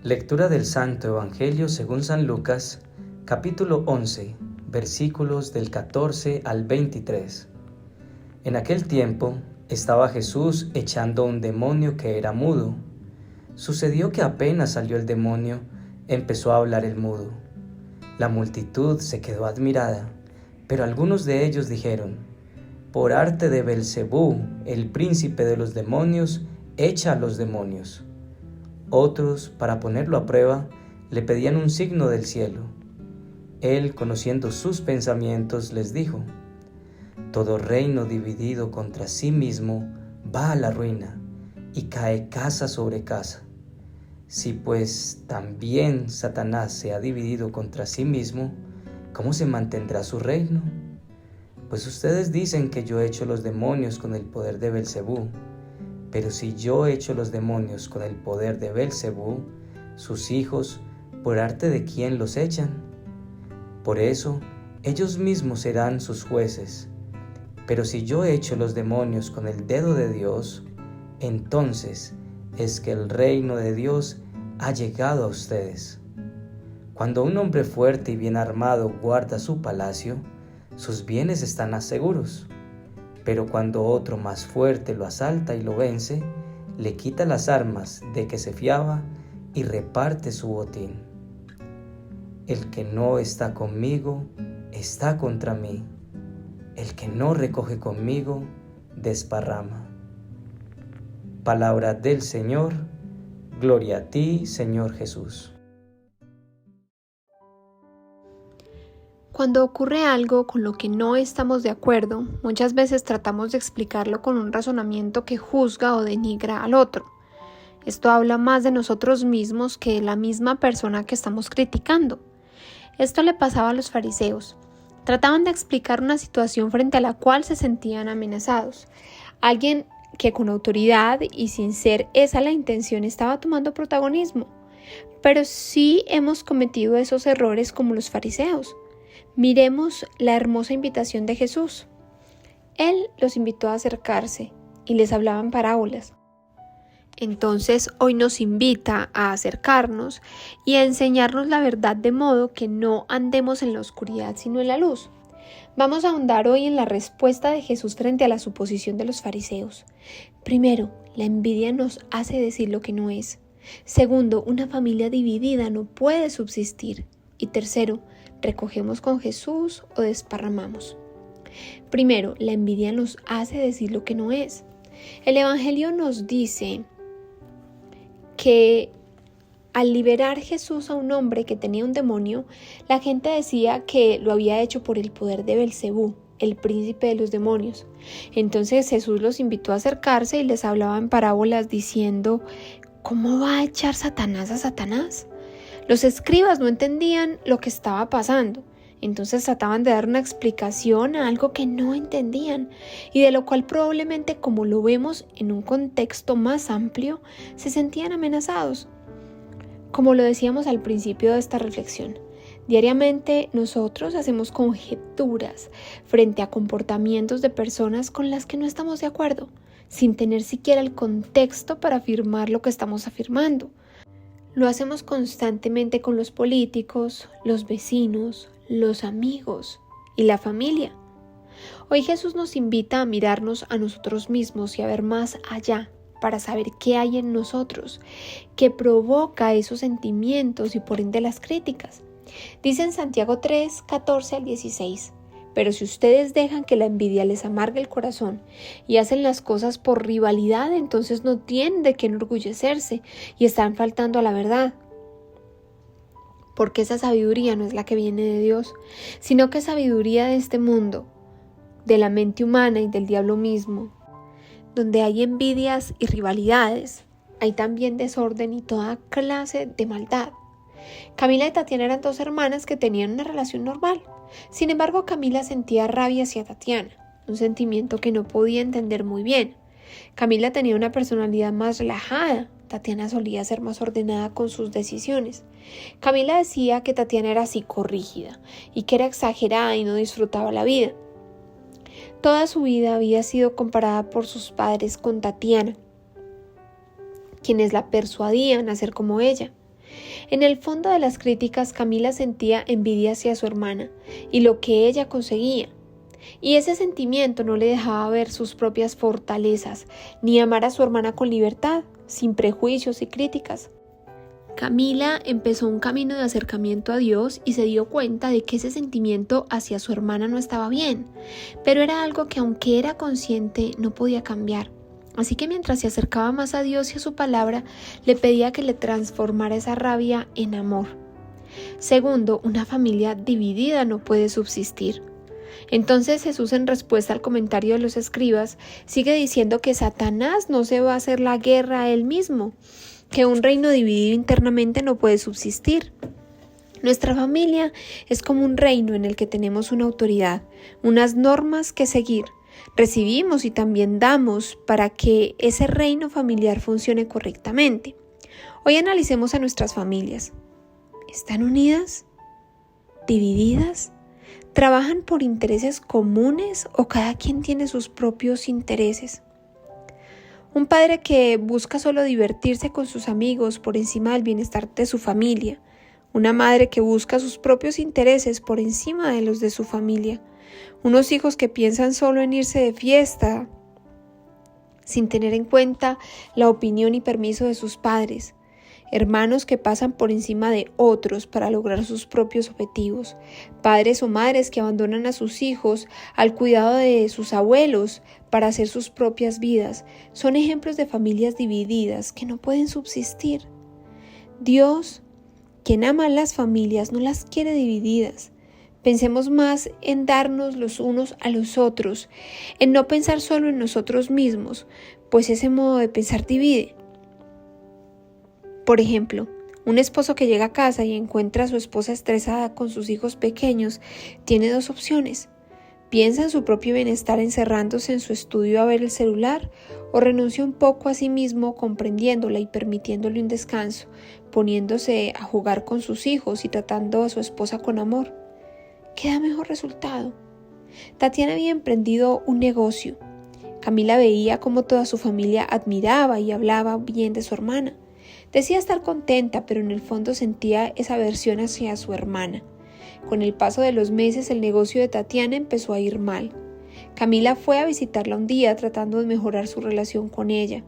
Lectura del Santo Evangelio según San Lucas, capítulo 11, versículos del 14 al 23. En aquel tiempo estaba Jesús echando un demonio que era mudo. Sucedió que apenas salió el demonio, empezó a hablar el mudo. La multitud se quedó admirada, pero algunos de ellos dijeron: por arte de Belcebú, el príncipe de los demonios, echa a los demonios. Otros, para ponerlo a prueba, le pedían un signo del cielo. Él, conociendo sus pensamientos, les dijo: todo reino dividido contra sí mismo va a la ruina, y cae casa sobre casa. Si pues también Satanás se ha dividido contra sí mismo, ¿cómo se mantendrá su reino? Pues ustedes dicen que yo echo los demonios con el poder de Belcebú. Pero si yo echo los demonios con el poder de Belcebú, sus hijos, ¿por arte de quién los echan? Por eso, ellos mismos serán sus jueces. Pero si yo echo los demonios con el dedo de Dios, entonces es que el reino de Dios ha llegado a ustedes. Cuando un hombre fuerte y bien armado guarda su palacio, sus bienes están seguros. Pero cuando otro más fuerte lo asalta y lo vence, le quita las armas de que se fiaba y reparte su botín. El que no está conmigo está contra mí. El que no recoge conmigo desparrama. Palabra del Señor. Gloria a ti, Señor Jesús. Cuando ocurre algo con lo que no estamos de acuerdo, muchas veces tratamos de explicarlo con un razonamiento que juzga o denigra al otro. Esto habla más de nosotros mismos que de la misma persona que estamos criticando. Esto le pasaba a los fariseos. Trataban de explicar una situación frente a la cual se sentían amenazados. Alguien que con autoridad y sin ser esa la intención estaba tomando protagonismo. Pero sí hemos cometido esos errores como los fariseos. Miremos la hermosa invitación de Jesús. Él los invitó a acercarse y les hablaba en parábolas. Entonces hoy nos invita a acercarnos y a enseñarnos la verdad de modo que no andemos en la oscuridad sino en la luz. Vamos a ahondar hoy en la respuesta de Jesús frente a la suposición de los fariseos. Primero, la envidia nos hace decir lo que no es. Segundo, una familia dividida no puede subsistir. Y tercero, ¿recogemos con Jesús o desparramamos? Primero, la envidia nos hace decir lo que no es. El Evangelio nos dice que al liberar Jesús a un hombre que tenía un demonio, la gente decía que lo había hecho por el poder de Belcebú, el príncipe de los demonios. Entonces Jesús los invitó a acercarse y les hablaba en parábolas diciendo: ¿cómo va a echar Satanás a Satanás? Los escribas no entendían lo que estaba pasando, entonces trataban de dar una explicación a algo que no entendían y de lo cual probablemente, como lo vemos en un contexto más amplio, se sentían amenazados. Como lo decíamos al principio de esta reflexión, diariamente nosotros hacemos conjeturas frente a comportamientos de personas con las que no estamos de acuerdo, sin tener siquiera el contexto para afirmar lo que estamos afirmando. Lo hacemos constantemente con los políticos, los vecinos, los amigos y la familia. Hoy Jesús nos invita a mirarnos a nosotros mismos y a ver más allá para saber qué hay en nosotros, que provoca esos sentimientos y por ende las críticas. Dice en Santiago 3, 14 al 16, pero si ustedes dejan que la envidia les amargue el corazón y hacen las cosas por rivalidad, entonces no tienen de qué enorgullecerse y están faltando a la verdad. Porque esa sabiduría no es la que viene de Dios, sino que es sabiduría de este mundo, de la mente humana y del diablo mismo. Donde hay envidias y rivalidades, hay también desorden y toda clase de maldad. Camila y Tatiana eran dos hermanas que tenían una relación normal. Sin embargo, Camila sentía rabia hacia Tatiana, un sentimiento que no podía entender muy bien. Camila tenía una personalidad más relajada. Tatiana solía ser más ordenada con sus decisiones. Camila decía que Tatiana era psicorrígida y que era exagerada y no disfrutaba la vida. Toda su vida había sido comparada por sus padres con Tatiana, quienes la persuadían a ser como ella. En el fondo de las críticas, Camila sentía envidia hacia su hermana y lo que ella conseguía. Y ese sentimiento no le dejaba ver sus propias fortalezas, ni amar a su hermana con libertad, sin prejuicios y críticas. Camila empezó un camino de acercamiento a Dios y se dio cuenta de que ese sentimiento hacia su hermana no estaba bien, pero era algo que aunque era consciente no podía cambiar. Así que mientras se acercaba más a Dios y a su palabra, le pedía que le transformara esa rabia en amor. Segundo, una familia dividida no puede subsistir. Entonces Jesús, en respuesta al comentario de los escribas, sigue diciendo que Satanás no se va a hacer la guerra a él mismo, que un reino dividido internamente no puede subsistir. Nuestra familia es como un reino en el que tenemos una autoridad, unas normas que seguir. Recibimos y también damos para que ese reino familiar funcione correctamente. Hoy analicemos a nuestras familias. ¿Están unidas? ¿Divididas? ¿Trabajan por intereses comunes o cada quien tiene sus propios intereses? Un padre que busca solo divertirse con sus amigos por encima del bienestar de su familia. Una madre que busca sus propios intereses por encima de los de su familia. Unos hijos que piensan solo en irse de fiesta sin tener en cuenta la opinión y permiso de sus padres. Hermanos que pasan por encima de otros para lograr sus propios objetivos, padres o madres que abandonan a sus hijos al cuidado de sus abuelos para hacer sus propias vidas, son ejemplos de familias divididas que no pueden subsistir. Dios, quien ama a las familias, no las quiere divididas. Pensemos más en darnos los unos a los otros, en no pensar solo en nosotros mismos, pues ese modo de pensar divide. Por ejemplo, un esposo que llega a casa y encuentra a su esposa estresada con sus hijos pequeños tiene dos opciones. ¿Piensa en su propio bienestar encerrándose en su estudio a ver el celular o renuncia un poco a sí mismo comprendiéndola y permitiéndole un descanso, poniéndose a jugar con sus hijos y tratando a su esposa con amor? ¿Qué da mejor resultado? Tatiana había emprendido un negocio. Camila veía cómo toda su familia admiraba y hablaba bien de su hermana. Decía estar contenta, pero en el fondo sentía esa aversión hacia su hermana. Con el paso de los meses, el negocio de Tatiana empezó a ir mal. Camila fue a visitarla un día tratando de mejorar su relación con ella.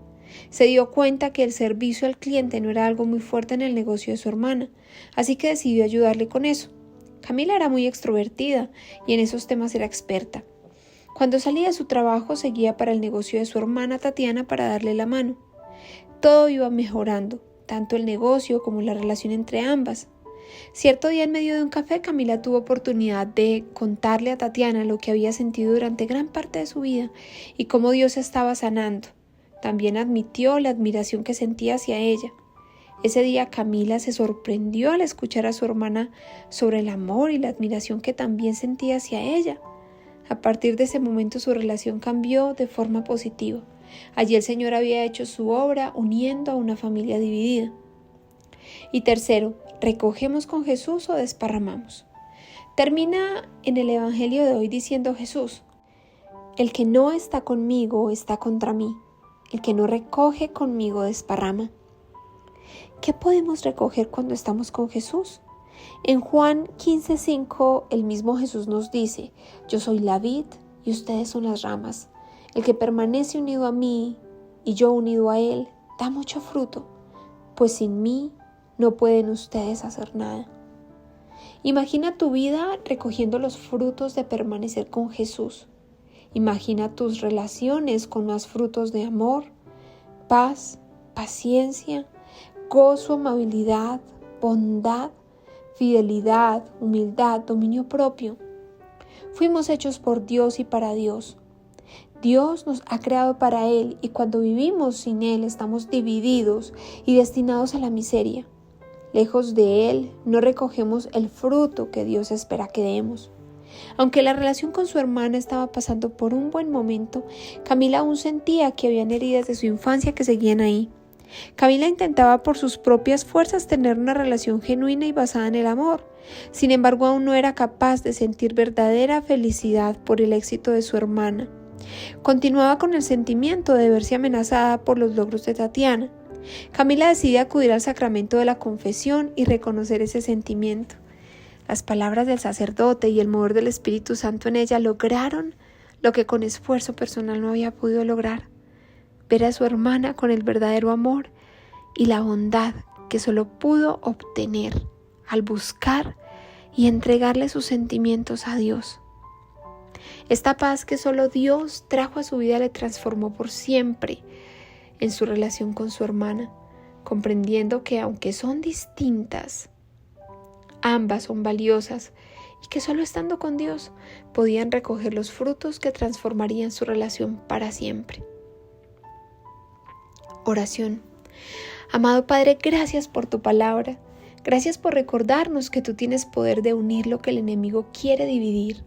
Se dio cuenta que el servicio al cliente no era algo muy fuerte en el negocio de su hermana, así que decidió ayudarle con eso. Camila era muy extrovertida y en esos temas era experta. Cuando salía de su trabajo, seguía para el negocio de su hermana Tatiana para darle la mano. Todo iba mejorando, tanto el negocio como la relación entre ambas. Cierto día, en medio de un café, Camila tuvo oportunidad de contarle a Tatiana lo que había sentido durante gran parte de su vida y cómo Dios estaba sanando. También admitió la admiración que sentía hacia ella. Ese día Camila se sorprendió al escuchar a su hermana sobre el amor y la admiración que también sentía hacia ella. A partir de ese momento su relación cambió de forma positiva. Allí el Señor había hecho su obra uniendo a una familia dividida. Y tercero, ¿recogemos con Jesús o desparramamos? Termina en el Evangelio de hoy diciendo Jesús: el que no está conmigo está contra mí, el que no recoge conmigo desparrama. ¿Qué podemos recoger cuando estamos con Jesús? En Juan 15:5 el mismo Jesús nos dice: yo soy la vid y ustedes son las ramas. El que permanece unido a mí y yo unido a él da mucho fruto, pues sin mí no pueden ustedes hacer nada. Imagina tu vida recogiendo los frutos de permanecer con Jesús. Imagina tus relaciones con más frutos de amor, paz, paciencia, gozo, amabilidad, bondad, fidelidad, humildad, dominio propio. Fuimos hechos por Dios y para Dios. Dios nos ha creado para Él y cuando vivimos sin Él estamos divididos y destinados a la miseria. Lejos de Él no recogemos el fruto que Dios espera que demos. Aunque la relación con su hermana estaba pasando por un buen momento, Camila aún sentía que habían heridas de su infancia que seguían ahí. Camila intentaba por sus propias fuerzas tener una relación genuina y basada en el amor. Sin embargo, aún no era capaz de sentir verdadera felicidad por el éxito de su hermana. Continuaba con el sentimiento de verse amenazada por los logros de Tatiana. Camila decide acudir al sacramento de la confesión y reconocer ese sentimiento. Las palabras del sacerdote y el mover del Espíritu Santo en ella lograron lo que con esfuerzo personal no había podido lograr: ver a su hermana con el verdadero amor y la bondad que solo pudo obtener al buscar y entregarle sus sentimientos a Dios. Esta paz que solo Dios trajo a su vida le transformó por siempre en su relación con su hermana, comprendiendo que aunque son distintas, ambas son valiosas y que solo estando con Dios podían recoger los frutos que transformarían su relación para siempre. Oración. Amado Padre, gracias por tu palabra. Gracias por recordarnos que tú tienes poder de unir lo que el enemigo quiere dividir.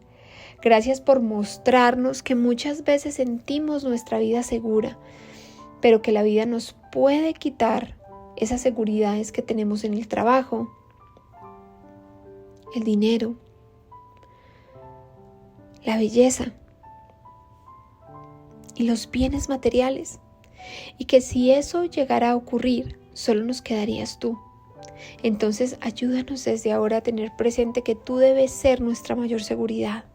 Gracias por mostrarnos que muchas veces sentimos nuestra vida segura, pero que la vida nos puede quitar esas seguridades que tenemos en el trabajo, el dinero, la belleza y los bienes materiales. Y que si eso llegara a ocurrir, solo nos quedarías tú. Entonces ayúdanos desde ahora a tener presente que tú debes ser nuestra mayor seguridad.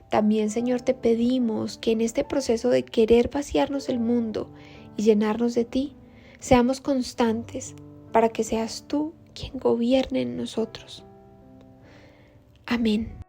También, Señor, te pedimos que en este proceso de querer vaciarnos del mundo y llenarnos de ti, seamos constantes para que seas tú quien gobierne en nosotros. Amén.